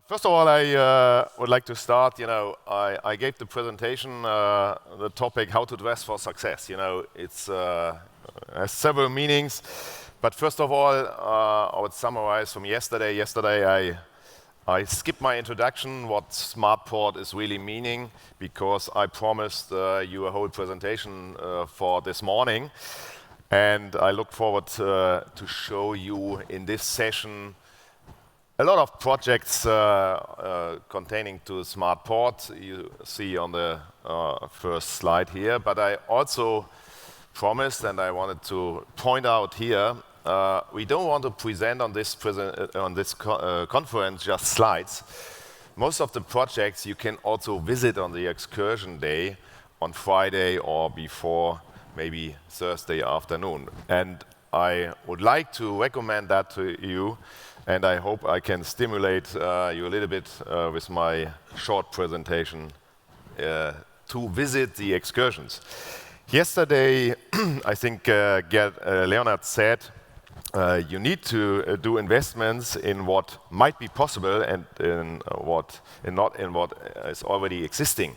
First of all, I would like to start. I gave the presentation the topic "How to dress for success." It's has several meanings, but first of all, I would summarize from yesterday. Yesterday, I skipped my introduction, what SmartPort is really meaning, because I promised you a whole presentation for this morning, and I look forward to show you in this session a lot of projects containing to SmartPort. You see on the first slide here, but I also promised, and I wanted to point out here, we don't want to present on this conference just slides. Most of the projects you can also visit on the excursion day on Friday or before, maybe Thursday afternoon. And I would like to recommend that to you, and I hope I can stimulate you a little bit with my short presentation to visit the excursions. Yesterday, I think Leonard said, you need to do investments in what might be possible and not in what is already existing.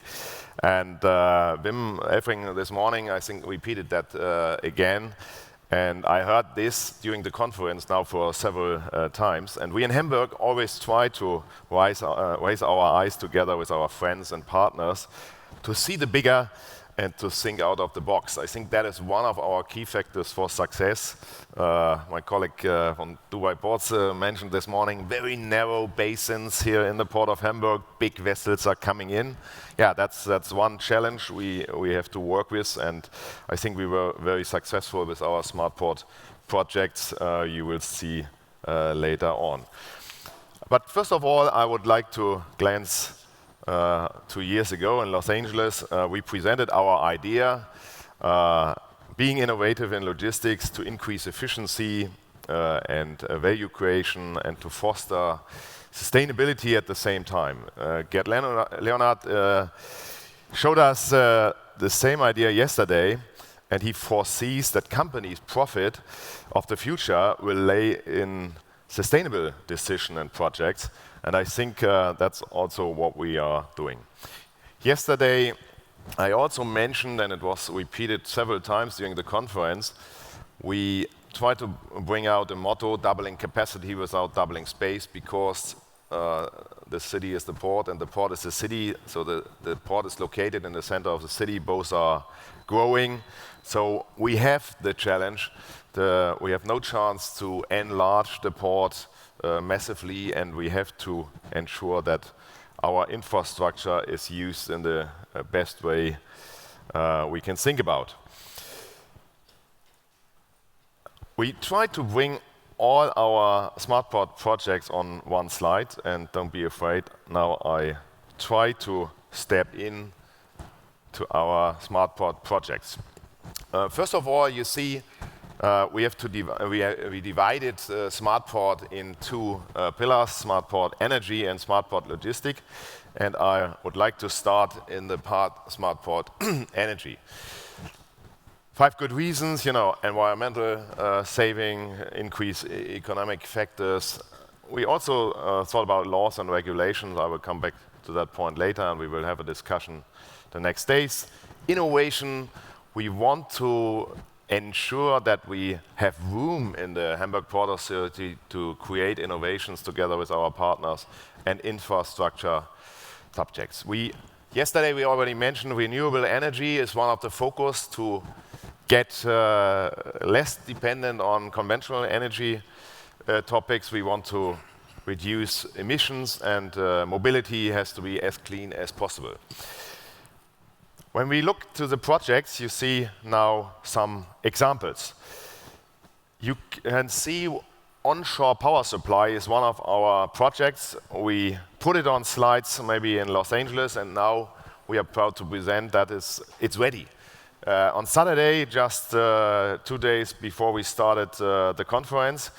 And Wim Elfring this morning, I think, repeated that again. And I heard this during the conference now for several times. And we in Hamburg always try to raise our eyes together with our friends and partners to see the bigger and to think out of the box. I think that is one of our key factors for success. My colleague from Dubai Ports mentioned this morning, very narrow basins here in the port of Hamburg. Big vessels are coming in. Yeah, that's one challenge we have to work with, and I think we were very successful with our SmartPort projects. You will see later on. But first of all, I would like to glance 2 years ago in Los Angeles. We presented our idea, being innovative in logistics to increase efficiency and value creation and to foster sustainability at the same time. Gerd Leonard showed us the same idea yesterday, and he foresees that companies' profit of the future will lay in sustainable decision and projects, and I think that's also what we are doing. Yesterday, I also mentioned, and it was repeated several times during the conference, we try to bring out a motto, doubling capacity without doubling space, because the city is the port and the port is the city, so the port is located in the center of the city. Both are growing, so we have the challenge. We have no chance to enlarge the port massively, and we have to ensure that our infrastructure is used in the best way we can think about. We try to bring all our SmartPort projects on one slide, and don't be afraid, now I try to step in to our SmartPort projects. First of all, you see we divided SmartPort in two pillars, SmartPort Energy and SmartPort Logistics, and I would like to start in the part SmartPort Energy. 5 good reasons, environmental saving, increase economic factors. We also thought about laws and regulations. I will come back to that point later, and we will have a discussion the next days. Innovation, we want to ensure that we have room in the Hamburg Port Authority to create innovations together with our partners and infrastructure subjects. Yesterday we already mentioned renewable energy is one of the focus to get less dependent on conventional energy topics. We want to reduce emissions, and mobility has to be as clean as possible. When we look to the projects, you see now some examples. You can see onshore power supply is one of our projects. We put it on slides maybe in Los Angeles, and now we are proud to present that it's ready. On Saturday, just 2 days before we started the conference,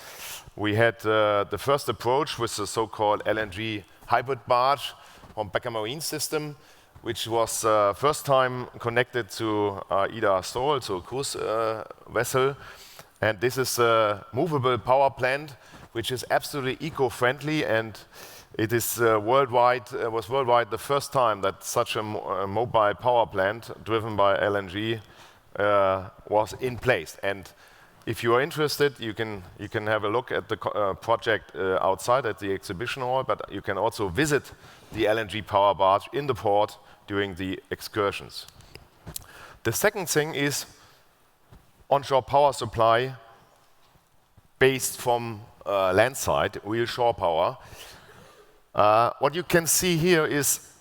we had the first approach with the so-called LNG hybrid barge from Becker Marine System, which was first time connected to Ida Sol, so a cruise vessel. And this is a movable power plant, which is absolutely eco-friendly, and It is worldwide. Was worldwide the first time that such a mobile power plant driven by LNG was in place. And if you are interested, you can have a look at the project outside at the exhibition hall. But you can also visit the LNG power barge in the port during the excursions. The second thing is onshore power supply based from landside, real shore power. What you can see here is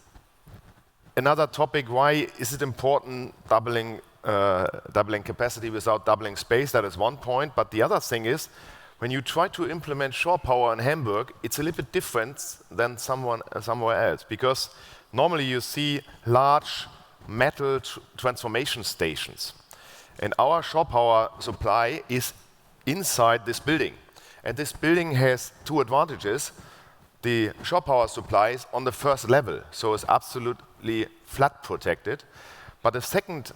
another topic. Why is it important doubling capacity without doubling space? That is one point. But the other thing is, when you try to implement shore power in Hamburg, it's a little bit different than somewhere else. Because normally you see large metal transformation stations. And our shore power supply is inside this building. And this building has two advantages. The shore power supply is on the first level, so it's absolutely flood protected. But the second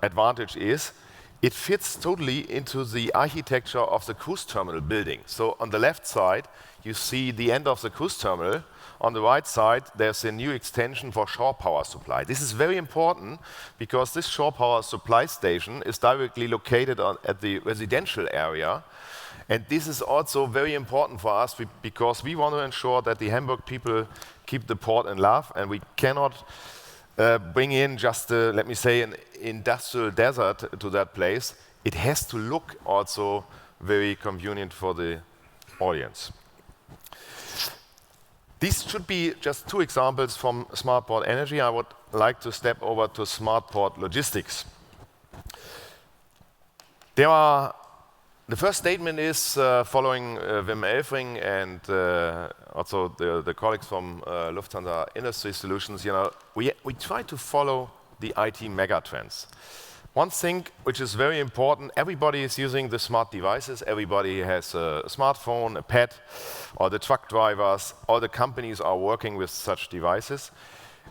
advantage is it fits totally into the architecture of the cruise terminal building. So on the left side, you see the end of the cruise terminal. On the right side, there's a new extension for shore power supply. This is very important because this shore power supply station is directly located at the residential area. And this is also very important for us because we want to ensure that the Hamburg people keep the port in love, and we cannot bring in just, let me say, an industrial desert to that place. It has to look also very convenient for the audience. These should be just two examples from Smart Port Energy. I would like to step over to Smart Port Logistics. The first statement is following Wim Elfring and also the colleagues from Lufthansa Industry Solutions. We try to follow the IT megatrends. One thing which is very important, everybody is using the smart devices. Everybody has a smartphone, a pad, or the truck drivers. All the companies are working with such devices.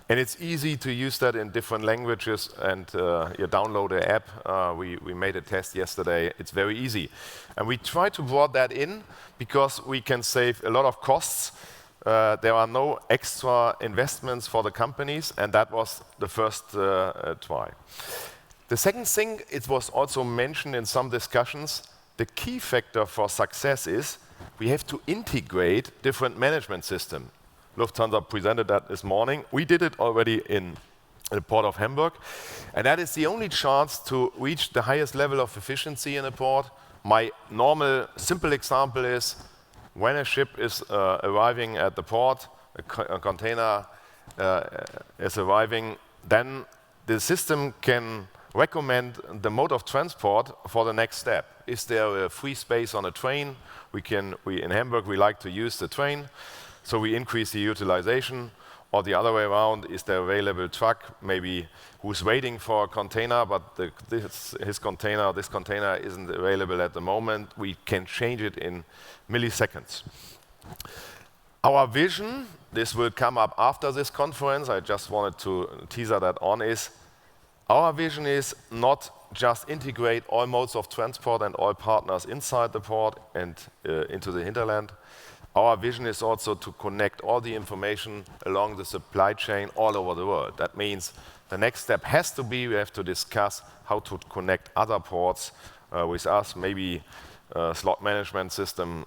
And it's easy to use that in different languages, and you download an app. We made a test yesterday. It's very easy. And we try to bring that in because we can save a lot of costs. There are no extra investments for the companies, and that was the first try. The second thing, it was also mentioned in some discussions, the key factor for success is we have to integrate different management systems. Lufthansa presented that this morning. We did it already in the port of Hamburg. And that is the only chance to reach the highest level of efficiency in a port. My normal, simple example is when a ship is arriving at the port, a container is arriving, then the system can recommend the mode of transport for the next step. Is there a free space on a train? In Hamburg, we like to use the train. So we increase the utilization, or the other way around, is there available truck, maybe who's waiting for a container, but this container isn't available at the moment. We can change it in milliseconds. Our vision, this will come up after this conference, I just wanted to teaser that on, is our vision is not just integrate all modes of transport and all partners inside the port and into the hinterland. Our vision is also to connect all the information along the supply chain all over the world. That means the next step has to be, we have to discuss how to connect other ports with us, maybe a slot management system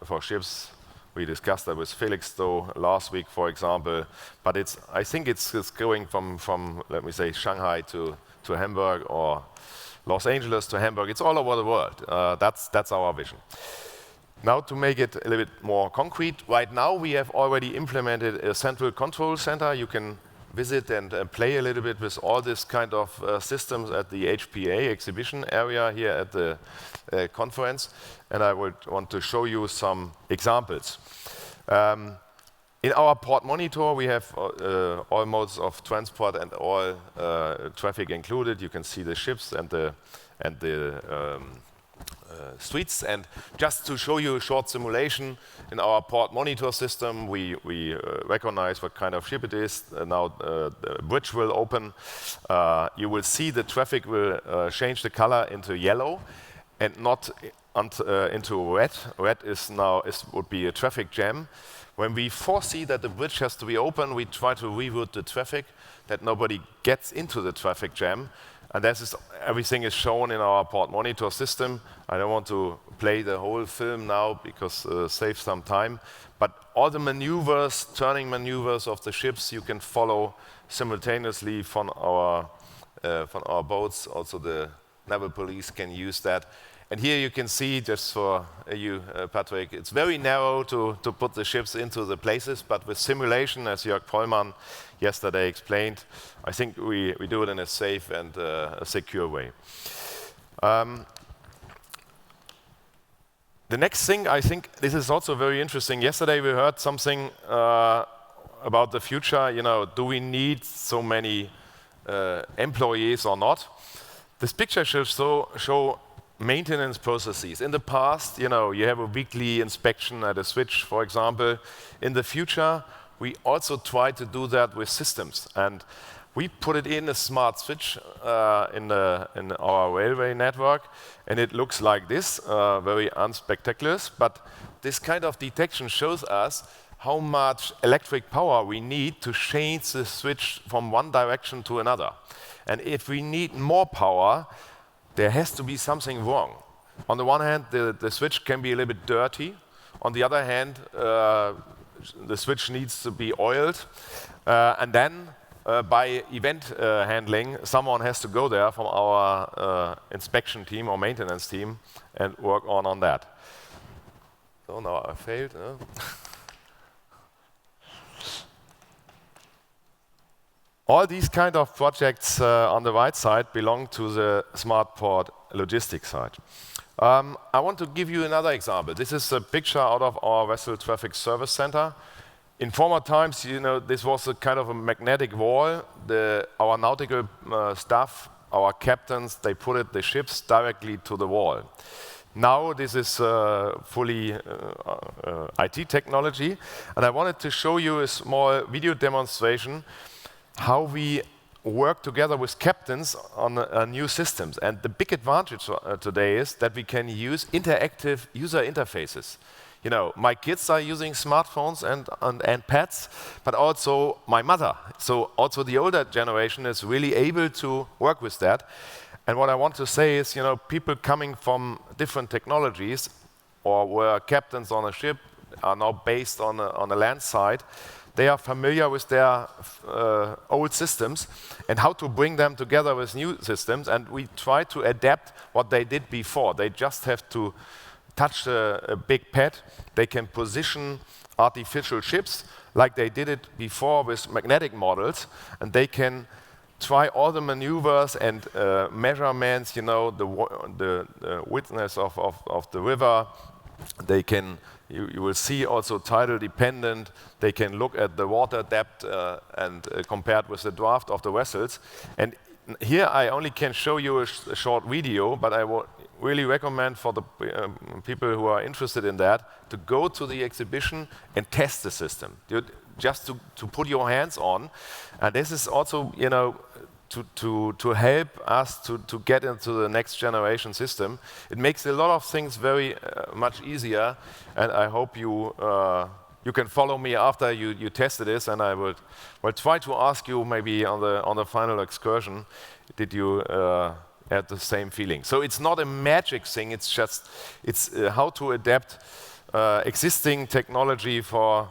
for ships. We discussed that with Felixstowe last week, for example. But I think it's going from, let me say, Shanghai to Hamburg, or Los Angeles to Hamburg. It's all over the world. That's our vision. Now, to make it a little bit more concrete, right now we have already implemented a central control center. You can visit and play a little bit with all this kind of systems at the HPA exhibition area here at the conference. And I would want to show you some examples. In our port monitor, we have all modes of transport and all traffic included. You can see the ships and the streets. And just to show you a short simulation, in our port monitor system, we recognize what kind of ship it is. Now the bridge will open. You will see the traffic will change the color into yellow and not into red. Red would be a traffic jam. When we foresee that the bridge has to be open, we try to reroute the traffic, that nobody gets into the traffic jam. And everything is shown in our port monitor system. I don't want to play the whole film now because save some time. But all the maneuvers, turning maneuvers of the ships, you can follow simultaneously from our boats. Also, the naval police can use that. And here you can see, just for you, Patrick, it's very narrow to put the ships into the places, but with simulation, as Jörg Pollmann yesterday explained, I think we do it in a safe and a secure way. The next thing, I think this is also very interesting. Yesterday we heard something about the future. You know, do we need so many employees or not? This picture show maintenance processes. In the past, you know, you have a weekly inspection at a switch, for example. In the future, we also try to do that with systems. And we put it in a smart switch in our railway network, and it looks like this, very unspectacular. But this kind of detection shows us how much electric power we need to change the switch from one direction to another. And if we need more power, there has to be something wrong. On the one hand, the switch can be a little bit dirty. On the other hand, the switch needs to be oiled. And then, by event handling, someone has to go there from our inspection team or maintenance team and work on that. So now I failed. All these kind of projects on the right side belong to the smart port logistics side. I want to give you another example. This is a picture out of our vessel traffic service center. In former times, you know, this was a kind of a magnetic wall. Our nautical staff, our captains, they put the ships directly to the wall. Now this is fully IT technology, and I wanted to show you a small video demonstration how we work together with captains on new systems. And the big advantage today is that we can use interactive user interfaces. You know, my kids are using smartphones and pads, but also my mother. So also the older generation is really able to work with that. And what I want to say is, you know, people coming from different technologies or were captains on a ship are now based on a land side. They are familiar with their old systems and how to bring them together with new systems. And we try to adapt what they did before. They just have to touch a big pad. They can position artificial ships like they did it before with magnetic models. And they can try all the maneuvers and measurements, you know, the widthness of the river. They can, you will see also tidal dependent. They can look at the water depth and compared with the draft of the vessels. And here I only can show you a short video, but I would really recommend for the people who are interested in that to go to the exhibition and test the system, just to put your hands on. And this is also, you know, to help us to get into the next generation system. It makes a lot of things very much easier, and I hope you can follow me after you tested this, and I will try to ask you maybe on the final excursion, did you have the same feeling? So it's not a magic thing, it's just how to adapt existing technology for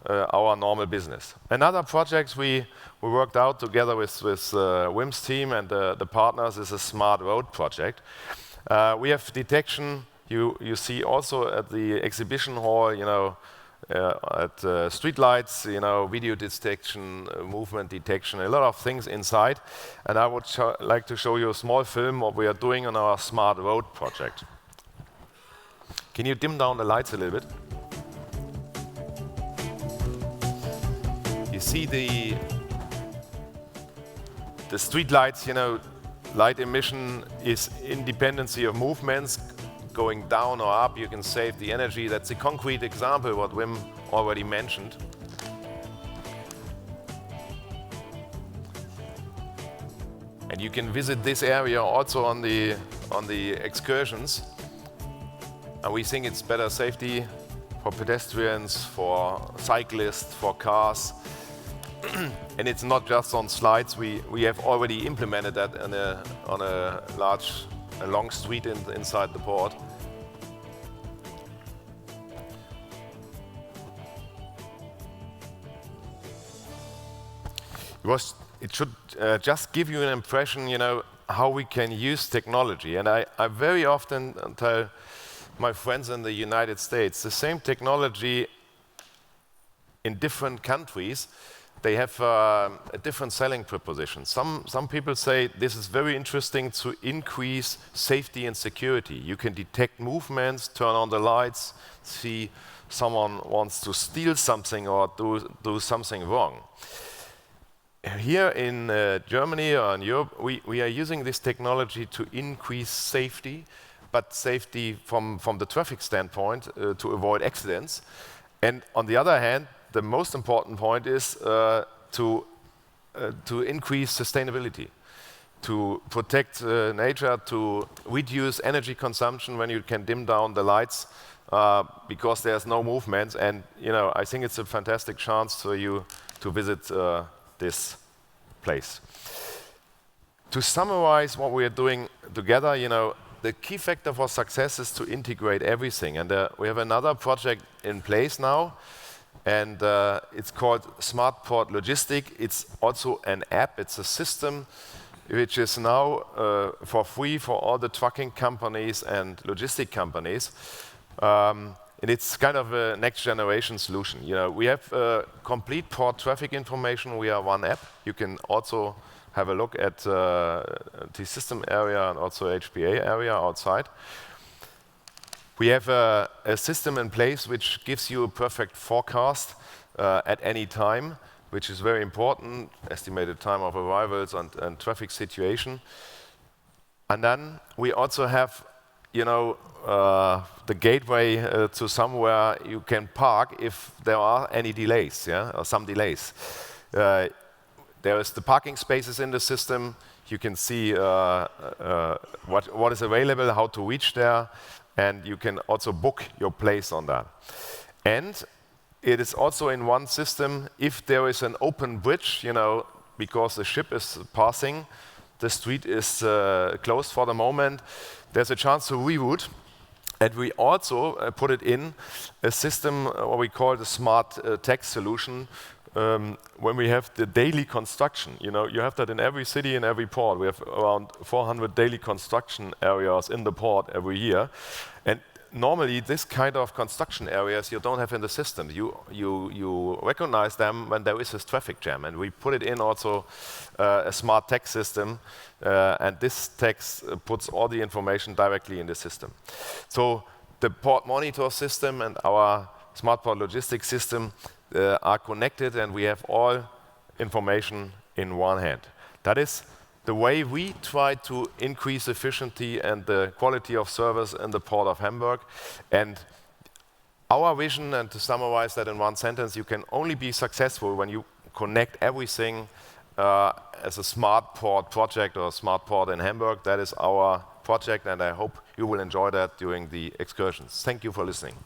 our normal business. Another project we worked out together with Wim's team and the partners is a smart road project. We have detection. You see also at the exhibition hall, you know, at street lights, you know, video detection, movement detection, a lot of things inside. And I would like to show you a small film what we are doing on our smart road project. Can you dim down the lights a little bit? You see the street lights, you know, light emission is independency of movements, going down or up, you can save the energy. That's a concrete example what Wim already mentioned. And you can visit this area also on the excursions. And we think it's better safety for pedestrians, for cyclists, for cars. And it's not just on slides. We have already implemented that on a long street inside the port. It should just give you an impression, how we can use technology. And I very often tell my friends in the United States, the same technology in different countries, they have a different selling proposition. Some people say this is very interesting to increase safety and security. You can detect movements, turn on the lights, see someone wants to steal something or do something wrong. Here in Germany or in Europe, we are using this technology to increase safety, but safety from the traffic standpoint to avoid accidents. And on the other hand, the most important point is to increase sustainability, to protect nature, to reduce energy consumption when you can dim down the lights because there's no movement. And I think it's a fantastic chance for you to visit this place. To summarize what we are doing together, the key factor for success is to integrate everything. And we have another project in place now, and it's called Smart Port Logistics. It's also an app. It's a system which is now for free for all the trucking companies and logistic companies. And it's kind of a next generation solution. We have complete port traffic information via one app. You can also have a look at the system area and also HPA area outside. We have a system in place which gives you a perfect forecast at any time, which is very important, estimated time of arrivals and traffic situation. And then we also have the gateway to somewhere you can park if there are any delays, or some delays. There is the parking spaces in the system. You can see what is available, how to reach there, and you can also book your place on that. And it is also in one system. If there is an open bridge, because the ship is passing, the street is closed for the moment, there's a chance to reroute. And we also put it in a system, what we call the smart text solution, when we have the daily construction. You have that in every city, in every port. We have around 400 daily construction areas in the port every year. And normally, this kind of construction areas you don't have in the system. You recognize them when there is this traffic jam. And we put it in also a smart text system. And this text puts all the information directly in the system. So the port monitor system and our smart port logistics system are connected, and we have all information in one hand. That is the way we try to increase efficiency and the quality of service in the port of Hamburg. And our vision, and to summarize that in one sentence, you can only be successful when you connect everything as a smart port project or a smart port in Hamburg. That is our project, and I hope you will enjoy that during the excursions. Thank you for listening.